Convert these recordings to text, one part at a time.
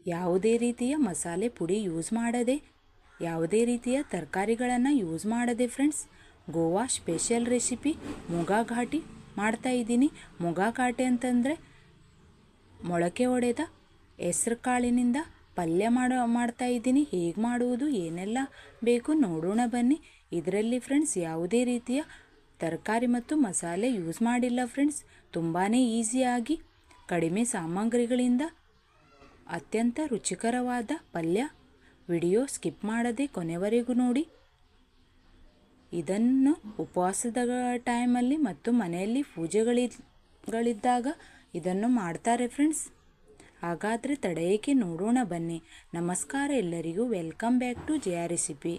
ಯಾವುದೇ ರೀತಿಯ ಮಸಾಲೆ ಪುಡಿ ಯೂಸ್ ಮಾಡದೆ, ಯಾವುದೇ ರೀತಿಯ ತರಕಾರಿಗಳನ್ನು ಯೂಸ್ ಮಾಡದೆ ಫ್ರೆಂಡ್ಸ್ ಗೋವಾ ಸ್ಪೆಷಲ್ ರೆಸಿಪಿ ಮುಗಾ ಘಾಟಿ ಮಾಡ್ತಾ ಇದ್ದೀನಿ. ಮುಗಾ ಘಾಟಿ ಅಂತಂದರೆ ಮೊಳಕೆ ಒಡೆದ ಹೆಸರು ಕಾಳಿನಿಂದ ಪಲ್ಯ ಮಾಡ್ತಾ ಇದ್ದೀನಿ. ಹೇಗೆ ಮಾಡುವುದು, ಏನೆಲ್ಲ ಬೇಕು ನೋಡೋಣ ಬನ್ನಿ. ಇದರಲ್ಲಿ ಫ್ರೆಂಡ್ಸ್ ಯಾವುದೇ ರೀತಿಯ ತರಕಾರಿ ಮತ್ತು ಮಸಾಲೆ ಯೂಸ್ ಮಾಡಿಲ್ಲ ಫ್ರೆಂಡ್ಸ್. ತುಂಬಾ ಈಸಿಯಾಗಿ ಕಡಿಮೆ ಸಾಮಗ್ರಿಗಳಿಂದ ಅತ್ಯಂತ ರುಚಿಕರವಾದ ಪಲ್ಯ. ವಿಡಿಯೋ ಸ್ಕಿಪ್ ಮಾಡದೆ ಕೊನೆವರೆಗೂ ನೋಡಿ. ಇದನ್ನು ಉಪವಾಸದ ಟೈಮಲ್ಲಿ ಮತ್ತು ಮನೆಯಲ್ಲಿ ಪೂಜೆಗಳಿದ್ದಾಗ ಇದನ್ನು ಮಾಡ್ತಾರೆ ಫ್ರೆಂಡ್ಸ್. ಹಾಗಾದರೆ ತಡೆಯಕ್ಕೆ ನೋಡೋಣ ಬನ್ನಿ. ನಮಸ್ಕಾರ ಎಲ್ಲರಿಗೂ, welcome back to Jaya recipe.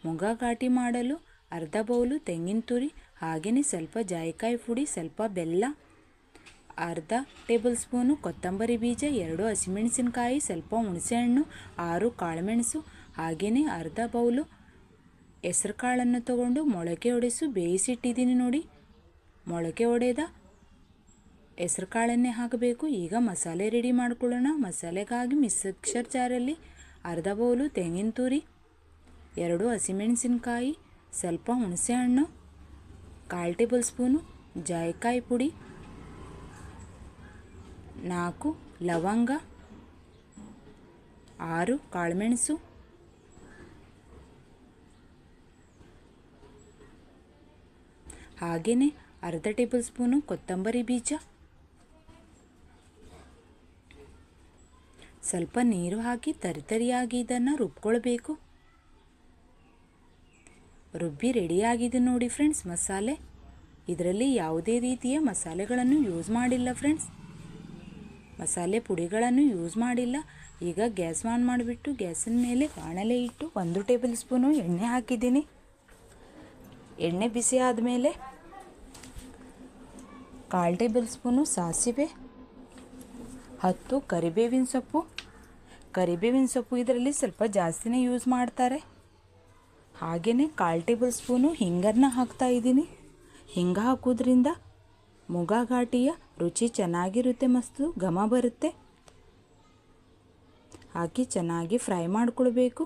ಮುಗಾ ಘಾಟಿ ಮಾಡಲು ಅರ್ಧ ಬೌಲು ತೆಂಗಿನ ತುರಿ, ಹಾಗೆಯೇ ಸ್ವಲ್ಪ ಜಾಯಿಕಾಯಿ ಪುಡಿ, ಸ್ವಲ್ಪ ಬೆಲ್ಲ, ಅರ್ಧ ಟೇಬಲ್ ಸ್ಪೂನು ಕೊತ್ತಂಬರಿ ಬೀಜ, 2 ಹಸಿಮೆಣಸಿನಕಾಯಿ, ಸ್ವಲ್ಪ ಹುಣಸೆಹಣ್ಣು, 6 ಕಾಳುಮೆಣಸು, ಹಾಗೆಯೇ ಅರ್ಧ ಬೌಲು ಹೆಸರು ಕಾಳನ್ನು ತಗೊಂಡು ಮೊಳಕೆ ಒಡೆಸು ಬೇಯಿಸಿಟ್ಟಿದ್ದೀನಿ ನೋಡಿ. ಮೊಳಕೆ ಒಡೆದ ಹೆಸರು ಕಾಳನ್ನೇ ಹಾಕಬೇಕು. ಈಗ ಮಸಾಲೆ ರೆಡಿ ಮಾಡ್ಕೊಳ್ಳೋಣ. ಮಸಾಲೆಗಾಗಿ ಮಿಕ್ಸರ್ ಜಾರಲ್ಲಿ ಅರ್ಧ ಬೌಲು ತೆಂಗಿನ ತುರಿ, 2 ಹಸಿಮೆಣಸಿನಕಾಯಿ, ಸ್ವಲ್ಪ ಹುಣಸೆಹಣ್ಣು, 1/4 ಟೇಬಲ್ ಸ್ಪೂನು ಜಾಯಿಕಾಯಿ ಪುಡಿ, 4 ಲವಂಗ, 6 ಕಾಳುಮೆಣಸು, ಹಾಗೆಯೇ ಅರ್ಧ ಟೇಬಲ್ ಸ್ಪೂನು ಕೊತ್ತಂಬರಿ ಬೀಜ, ಸ್ವಲ್ಪ ನೀರು ಹಾಕಿ ತರಿತರಿಯಾಗಿ ಇದನ್ನು ರುಬ್ಕೊಳ್ಬೇಕು. ರುಬ್ಬಿ ರೆಡಿಯಾಗಿದೆ ನೋಡಿ ಫ್ರೆಂಡ್ಸ್ ಮಸಾಲೆ. ಇದರಲ್ಲಿ ಯಾವುದೇ ರೀತಿಯ ಮಸಾಲೆಗಳನ್ನು ಯೂಸ್ ಮಾಡಿಲ್ಲ ಫ್ರೆಂಡ್ಸ್. ಮಸಾಲೆ ಪುಡಿಗಳನ್ನು ಯೂಸ್ ಮಾಡಿಲ್ಲ. ಈಗ ಗ್ಯಾಸ್ ಆನ್ ಮಾಡಿಬಿಟ್ಟು ಗ್ಯಾಸಿನ ಮೇಲೆ ಬಾಣಲೆ ಇಟ್ಟು 1 ಟೇಬಲ್ ಸ್ಪೂನು ಎಣ್ಣೆ ಹಾಕಿದ್ದೀನಿ. ಎಣ್ಣೆ ಬಿಸಿ ಆದಮೇಲೆ 1/4 ಟೇಬಲ್ ಸ್ಪೂನು ಸಾಸಿವೆ, 10 ಕರಿಬೇವಿನ ಸೊಪ್ಪು. ಕರಿಬೇವಿನ ಸೊಪ್ಪು ಇದರಲ್ಲಿ ಸ್ವಲ್ಪ ಜಾಸ್ತಿನೇ ಯೂಸ್ ಮಾಡ್ತಾರೆ. ಹಾಗೆಯೇ 1/4 ಟೇಬಲ್ ಸ್ಪೂನು ಹಿಂಗನ್ನು ಹಾಕ್ತಾ ಇದ್ದೀನಿ. ಹಿಂಗ ಹಾಕೋದ್ರಿಂದ ಮುಗಾ ಘಾಟಿಯ ರುಚಿ ಚೆನ್ನಾಗಿರುತ್ತೆ, ಮಸ್ತು ಘಮ ಬರುತ್ತೆ. ಹಾಕಿ ಚೆನ್ನಾಗಿ ಫ್ರೈ ಮಾಡಿಕೊಳ್ಬೇಕು.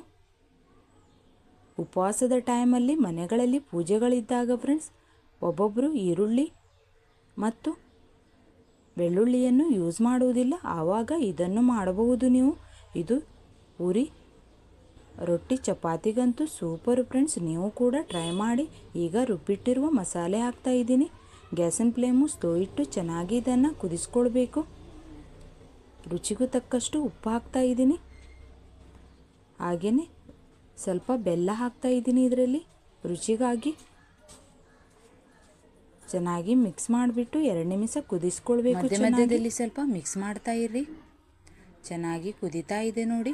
ಉಪವಾಸದ ಟೈಮಲ್ಲಿ ಮನೆಗಳಲ್ಲಿ ಪೂಜೆಗಳಿದ್ದಾಗ ಫ್ರೆಂಡ್ಸ್ ಒಬ್ಬೊಬ್ಬರು ಈರುಳ್ಳಿ ಮತ್ತು ಬೆಳ್ಳುಳ್ಳಿಯನ್ನು ಯೂಸ್ ಮಾಡುವುದಿಲ್ಲ. ಆವಾಗ ಇದನ್ನು ಮಾಡಬಹುದು ನೀವು. ಇದು ಪೂರಿ, ರೊಟ್ಟಿ, ಚಪಾತಿಗಂತೂ ಸೂಪರ್ ಫ್ರೆಂಡ್ಸ್. ನೀವು ಕೂಡ ಟ್ರೈ ಮಾಡಿ. ಈಗ ರುಬ್ಬಿಟ್ಟಿರುವ ಮಸಾಲೆ ಹಾಕ್ತಾ ಇದ್ದೀನಿ. ಗ್ಯಾಸಿನ ಫ್ಲೇಮು ಸ್ಲೋ ಇಟ್ಟು ಚೆನ್ನಾಗಿ ಇದನ್ನು ಕುದಿಸ್ಕೊಳ್ಬೇಕು. ರುಚಿಗೂ ತಕ್ಕಷ್ಟು ಉಪ್ಪು ಹಾಕ್ತಾ ಇದ್ದೀನಿ. ಹಾಗೆಯೇ ಸ್ವಲ್ಪ ಬೆಲ್ಲ ಹಾಕ್ತಾ ಇದ್ದೀನಿ ಇದರಲ್ಲಿ ರುಚಿಗಾಗಿ. ಚೆನ್ನಾಗಿ ಮಿಕ್ಸ್ ಮಾಡಿಬಿಟ್ಟು 2 ನಿಮಿಷ ಕುದಿಸ್ಕೊಳ್ಬೇಕು. ಮಧ್ಯದಲ್ಲಿ ಸ್ವಲ್ಪ ಮಿಕ್ಸ್ ಮಾಡ್ತಾ ಇರ್ರಿ. ಚೆನ್ನಾಗಿ ಕುದೀತಾ ಇದೆ ನೋಡಿ.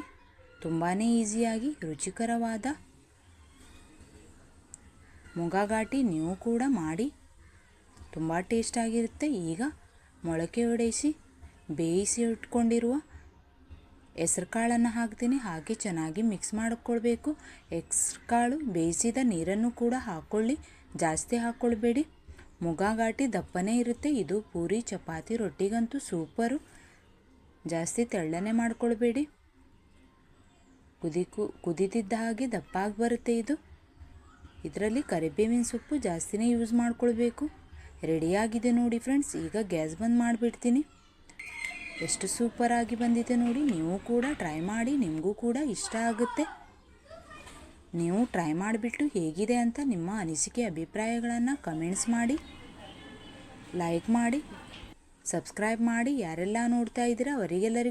ತುಂಬಾ ಈಸಿಯಾಗಿ ರುಚಿಕರವಾದ ಮುಗಾ ಘಾಟಿ ನೀವು ಕೂಡ ಮಾಡಿ, ತುಂಬ ಟೇಸ್ಟಾಗಿರುತ್ತೆ. ಈಗ ಮೊಳಕೆ ಒಡೆಸಿ ಬೇಯಿಸಿ ಇಟ್ಕೊಂಡಿರುವ ಹೆಸರು ಕಾಳನ್ನು ಹಾಕ್ತೀನಿ. ಹಾಕಿ ಚೆನ್ನಾಗಿ ಮಿಕ್ಸ್ ಮಾಡಿಕೊಳ್ಬೇಕು. ಹೆಸರು ಕಾಳು ಬೇಯಿಸಿದ ನೀರನ್ನು ಕೂಡ ಹಾಕ್ಕೊಳ್ಳಿ, ಜಾಸ್ತಿ ಹಾಕ್ಕೊಳ್ಬೇಡಿ. ಮುಗಾ ಘಾಟಿ ದಪ್ಪನೇ ಇರುತ್ತೆ. ಇದು ಪೂರಿ, ಚಪಾತಿ, ರೊಟ್ಟಿಗಂತೂ ಸೂಪರು. ಜಾಸ್ತಿ ತೆಳ್ಳನೆ ಮಾಡ್ಕೊಳ್ಬೇಡಿ. ಕುದಿತಿದ್ದ ಹಾಗೆ ದಪ್ಪಾಗಿ ಬರುತ್ತೆ ಇದು. ಇದರಲ್ಲಿ ಕರಿಬೇವಿನ ಸೊಪ್ಪು ಜಾಸ್ತಿನೇ ಯೂಸ್ ಮಾಡ್ಕೊಳ್ಬೇಕು. ರೆಡಿಯಾಗಿದೆ ನೋಡಿ ಫ್ರೆಂಡ್ಸ್. ಈಗ ಗ್ಯಾಸ್ ಬಂದ್ ಮಾಡಿಬಿಡ್ತೀನಿ. ಎಷ್ಟು ಸೂಪರಾಗಿ ಬಂದಿದೆ ನೋಡಿ. ನೀವು ಕೂಡ ಟ್ರೈ ಮಾಡಿ, ನಿಮಗೂ ಕೂಡ ಇಷ್ಟ ಆಗುತ್ತೆ. ನೀವು ಟ್ರೈ ಮಾಡಿಬಿಟ್ಟು ಹೇಗಿದೆ ಅಂತ ನಿಮ್ಮ ಅನಿಸಿಕೆ ಅಭಿಪ್ರಾಯಗಳನ್ನು ಕಮೆಂಟ್ಸ್ ಮಾಡಿ, ಲೈಕ್ ಮಾಡಿ, ಸಬ್ಸ್ಕ್ರೈಬ್ ಮಾಡಿ. ಯಾರೆಲ್ಲ ನೋಡ್ತಾ ಇದ್ದೀರಾ ಅವರಿಗೆಲ್ಲರಿಗೂ